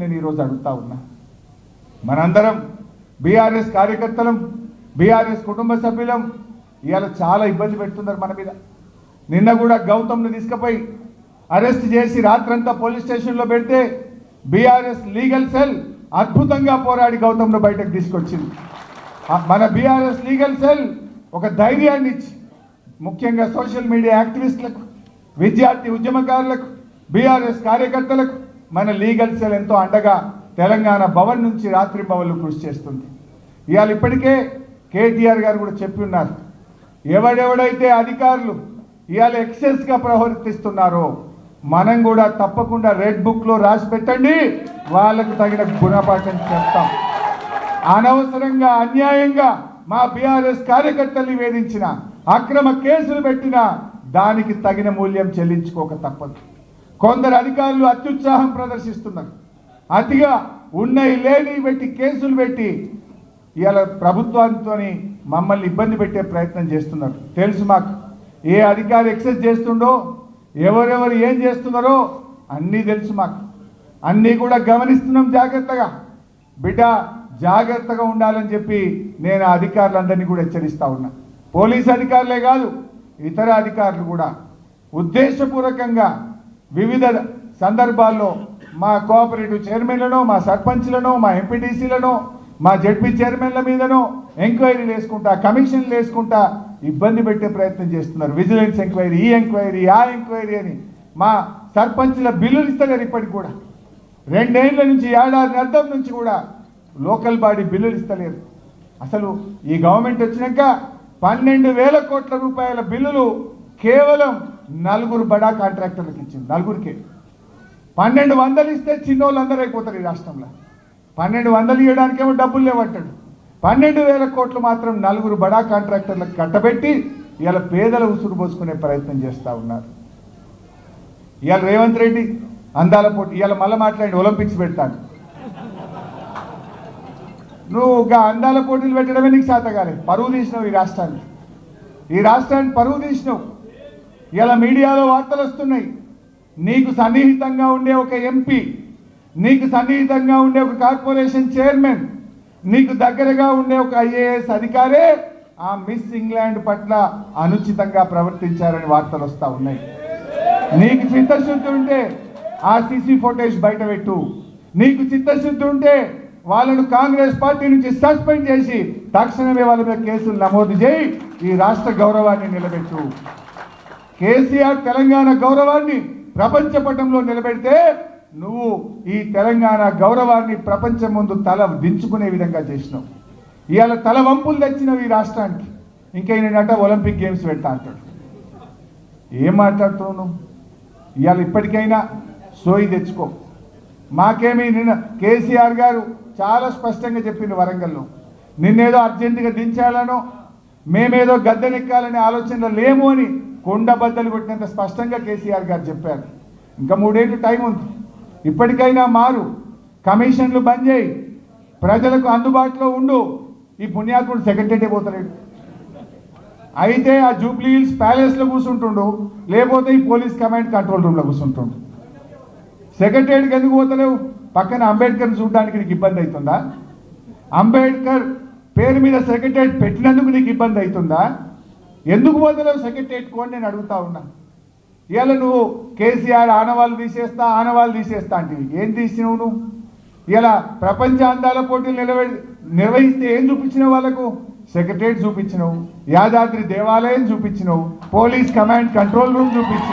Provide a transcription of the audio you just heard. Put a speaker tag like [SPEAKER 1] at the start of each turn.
[SPEAKER 1] నేను ఈరోజు అడుగుతా ఉన్నా, మనందరం బీఆర్ఎస్ కార్యకర్తలం, బీఆర్ఎస్ కుటుంబ సభ్యులం ఇవాళ చాలా ఇబ్బంది పెడుతున్నారు మన మీద. నిన్న కూడా గౌతమ్ను తీసుకుపోయి అరెస్ట్ చేసి రాత్రంతా పోలీస్ స్టేషన్లో పెడితే బీఆర్ఎస్ లీగల్ సెల్ అద్భుతంగా పోరాడి గౌతమ్ను బయటకు తీసుకొచ్చింది. మన బీఆర్ఎస్ లీగల్ సెల్ ఒక ధైర్యాన్ని ఇచ్చి ముఖ్యంగా సోషల్ మీడియా యాక్టివిస్టులకు, విద్యార్థి ఉద్యమకారులకు, బీఆర్ఎస్ కార్యకర్తలకు మన లీగల్ సెల్ ఎంతో అండగా తెలంగాణ భవన్ నుంచి రాత్రి భవన్లు కృషి చేస్తుంది. ఇవాళ ఇప్పటికే కేటీఆర్ గారు కూడా చెప్పి ఉన్నారు, ఎవడెవడైతే అధికారులు ఇవాళ ఎక్సెస్గా ప్రవర్తిస్తున్నారో మనం కూడా తప్పకుండా రెడ్ బుక్లో రాసి పెట్టండి, వాళ్ళకు తగిన గుణపాఠం చెప్తాం. అనవసరంగా అన్యాయంగా మా బీఆర్ఎస్ కార్యకర్తల్ని వేధించిన, అక్రమ కేసులు పెట్టిన దానికి తగిన మూల్యం చెల్లించుకోక తప్పదు. కొందరు అధికారులు అత్యుత్సాహం ప్రదర్శిస్తున్నారు, అతిగా ఉన్నాయి లేని పెట్టి కేసులు పెట్టి ఇవాళ ప్రభుత్వంతో మమ్మల్ని ఇబ్బంది పెట్టే ప్రయత్నం చేస్తున్నారు. తెలుసు మాకు ఏ అధికారి ఎక్సెస్ చేస్తుండో, ఎవరెవరు ఏం చేస్తున్నారో అన్నీ తెలుసు మాకు, అన్నీ కూడా గమనిస్తున్నాం జాగ్రత్తగా. బిడ్డ జాగ్రత్తగా ఉండాలని చెప్పి నేను ఆ అధికారులందరినీ కూడా హెచ్చరిస్తా ఉన్నా. పోలీస్ అధికారులే కాదు, ఇతర అధికారులు కూడా ఉద్దేశపూర్వకంగా వివిధ సందర్భాల్లో మా కోఆపరేటివ్ చైర్మన్లను, మా సర్పంచ్లను, మా ఎంపీటీసీలను, మా జడ్పీ చైర్మన్ల మీదనో ఎంక్వైరీలు వేసుకుంటా, కమిషన్లు వేసుకుంటా ఇబ్బంది పెట్టే ప్రయత్నం చేస్తున్నారు. విజిలెన్స్ ఎంక్వైరీ, ఈ ఎంక్వైరీ, ఆ ఎంక్వైరీ అని మా సర్పంచ్ల బిల్లులు ఇస్తలేరు. ఇప్పటికి కూడా 2 ఏళ్ల నుంచి, ఏడాది అర్థం నుంచి కూడా లోకల్ బాడీ బిల్లులు ఇస్తలేరు. అసలు ఈ గవర్నమెంట్ వచ్చినాక 12,000 కోట్ల రూపాయల బిల్లులు కేవలం 4 బడా కాంట్రాక్టర్లకు ఇచ్చింది. 4కే 1,200 ఇస్తే చిన్నోళ్ళందరూ అయిపోతారు ఈ రాష్ట్రంలో. 1,200 ఇవ్వడానికేమో డబ్బులు లేవట్టాడు. 12,000 కోట్లు మాత్రం 4 బడా కాంట్రాక్టర్లకు కట్టబెట్టి ఇవాళ పేదల ఉసురు పోసుకునే ప్రయత్నం చేస్తూ ఉన్నారు. ఇవాళ రేవంత్ రెడ్డి అందాల పోటీ ఇవాళ మళ్ళీ మాట్లాడి ఒలింపిక్స్ పెడతాను. నువ్వు అందాల పోటీలు పెట్టడమే నీకు శాత కాలేదు. పరువు తీసినావు ఈ రాష్ట్రాన్ని పరువు తీసినావు. ఇలా మీడియాలో వార్తలు వస్తున్నాయి, నీకు సన్నిహితంగా ఉండే ఒక ఎంపీ, నీకు సన్నిహితంగా ఉండే ఒక కార్పొరేషన్ చైర్మన్, నీకు దగ్గరగా ఉండే ఒక ఐఏఎస్ అధికారే ఆ మిస్ ఇంగ్లాండ్ పట్ల అనుచితంగా ప్రవర్తించారని వార్తలు వస్తూ ఉన్నాయి. నీకు చిత్తశుద్ధి ఉంటే ఆ సీసీ ఫోటేజ్ బయట పెట్టు. నీకు చిత్తశుద్ధి ఉంటే వాళ్ళను కాంగ్రెస్ పార్టీ నుంచి సస్పెండ్ చేసి తక్షణమే వాళ్ళ మీద కేసులు నమోదు చేయి, ఈ రాష్ట్ర గౌరవాన్ని నిలబెట్టు. కేసీఆర్ తెలంగాణ గౌరవాన్ని ప్రపంచ పటంలో నిలబెడితే నువ్వు ఈ తెలంగాణ గౌరవాన్ని ప్రపంచం ముందు తల దించుకునే విధంగా చేసినావు. ఇవాళ తల వంపులు తెచ్చినావు ఈ రాష్ట్రానికి. ఇంకా ఈయనట ఒలింపిక్ గేమ్స్ పెడతా అంటాడు. ఏం మాట్లాడుతున్నావు నువ్వు? ఇవాళ ఇప్పటికైనా సోయి తెచ్చుకో. మాకేమీ నిన్న కేసీఆర్ గారు చాలా స్పష్టంగా చెప్పింది వరంగల్లో, నిన్నేదో అర్జెంటుగా దించాలనో మేమేదో గద్దెనెక్కాలనే ఆలోచనలో లేము అని కొండబద్దలు కొట్టినంత స్పష్టంగా కేసీఆర్ గారు చెప్పారు. ఇంకా 3 ఏళ్ళు టైం ఉంది, ఇప్పటికైనా మారు, కమిషన్లు బంద్ చేయి, ప్రజలకు అందుబాటులో ఉండు. ఈ పుణ్యాత్ముడు సెక్రటరీ పోతలేడు, అయితే ఆ జూబ్లీ హిల్స్ ప్యాలెస్లో కూర్చుంటుండు, లేకపోతే ఈ పోలీస్ కమాండ్ కంట్రోల్ రూమ్లో కూర్చుంటుండు. సెక్రటరీకి ఎందుకు పోతలేవు? పక్కన అంబేద్కర్ని చూడడానికి నీకు ఇబ్బంది అవుతుందా? అంబేద్కర్ పేరు మీద సెక్రటరీ పెట్టినందుకు నీకు ఇబ్బంది అవుతుందా? ఎందుకు పోతలేవు సెక్రటరీకి అని నేను అడుగుతా ఉన్నా. ఇవాళ నువ్వు కేసీఆర్ ఆనవాళ్ళు తీసేస్తా అంటివి. ఏం తీసినావు నువ్వు? ఇలా ప్రపంచ అందాల పోటీలు నిర్వహిస్తే ఏం చూపించినావు? వాళ్ళకు సెక్రటరీ చూపించినావు, యాదాద్రి దేవాలయం చూపించినావు, పోలీస్ కమాండ్ కంట్రోల్ రూమ్ చూపించినావు.